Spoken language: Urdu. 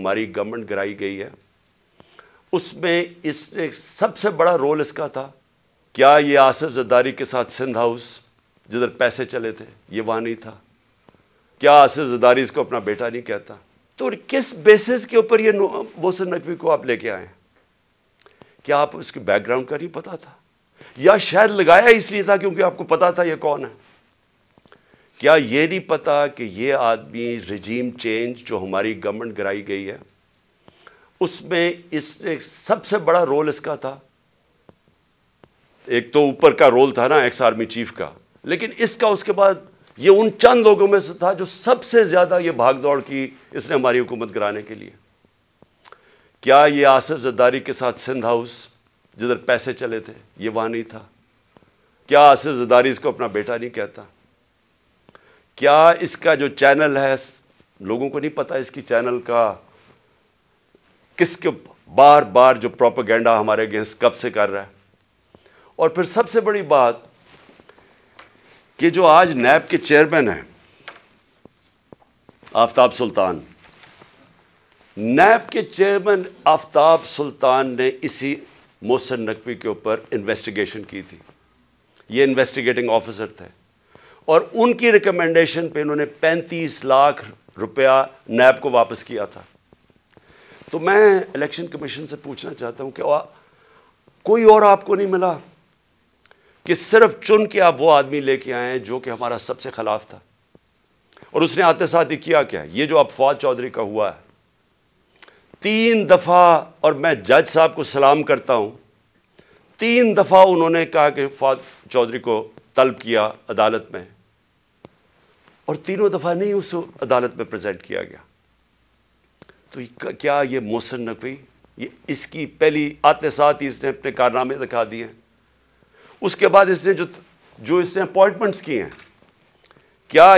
ہماری گورنمنٹ گرائی گئی ہے اس میں اس نے سب سے بڑا رول اس کا تھا. کیا یہ آصف زرداری کے ساتھ سندھ ہاؤس جدھر پیسے چلے تھے یہ وہاں نہیں تھا؟ کیا آصف زرداری اس کو اپنا بیٹا نہیں کہتا؟ تو کس بیسس کے اوپر یہ محسن نقوی کو آپ لے کے آئے؟ کیا آپ اس کے بیک گراؤنڈ کا نہیں پتا تھا؟ یا شاید لگایا اس لیے تھا کیونکہ آپ کو پتا تھا یہ کون ہے؟ کیا یہ نہیں پتا کہ یہ آدمی رجیم چینج جو ہماری گورنمنٹ گرائی گئی ہے اس میں اس نے سب سے بڑا رول اس کا تھا؟ ایک تو اوپر کا رول تھا نا ایکس آرمی چیف کا، لیکن اس کا اس کے بعد یہ ان چند لوگوں میں سے تھا جو سب سے زیادہ یہ بھاگ دوڑ کی اس نے ہماری حکومت گرانے کے لیے. کیا یہ آصف زرداری کے ساتھ سندھ ہاؤس جدھر پیسے چلے تھے یہ وہاں نہیں تھا؟ کیا آصف زرداری اس کو اپنا بیٹا نہیں کہتا؟ کیا اس کا جو چینل ہے لوگوں کو نہیں پتا اس کی چینل کا کس کے بار بار جو پروپیگنڈا ہمارے اگینسٹ کب سے کر رہا ہے؟ اور پھر سب سے بڑی بات کہ جو آج نیب کے چیئرمین ہیں آفتاب سلطان، نیب کے چیئرمین آفتاب سلطان نے اسی محسن نقوی کے اوپر انویسٹیگیشن کی تھی. یہ انویسٹیگیٹنگ آفیسر تھے اور ان کی ریکمنڈیشن پہ انہوں نے 35 لاکھ روپیہ نیب کو واپس کیا تھا. تو میں الیکشن کمیشن سے پوچھنا چاہتا ہوں کہ کوئی اور آپ کو نہیں ملا کہ صرف چن کے آپ وہ آدمی لے کے آئے ہیں جو کہ ہمارا سب سے خلاف تھا؟ اور اس نے آتے ساتھ ہی کیا کیا؟ یہ جو اب فواد چودھری کا ہوا ہے 3 دفعہ، اور میں جج صاحب کو سلام کرتا ہوں، 3 دفعہ انہوں نے کہا کہ فواد چودھری کو طلب کیا عدالت میں، اور تینوں دفعہ نہیں اس کو عدالت میں پریزنٹ کیا گیا. تو کیا یہ محسن نقوی یہ اس کی پہلی آتے ساتھ ہی اس نے اپنے کارنامے دکھا دیے. اس کے بعد اس نے جو اس نے اپوائنٹمنٹس کی ہیں، کیا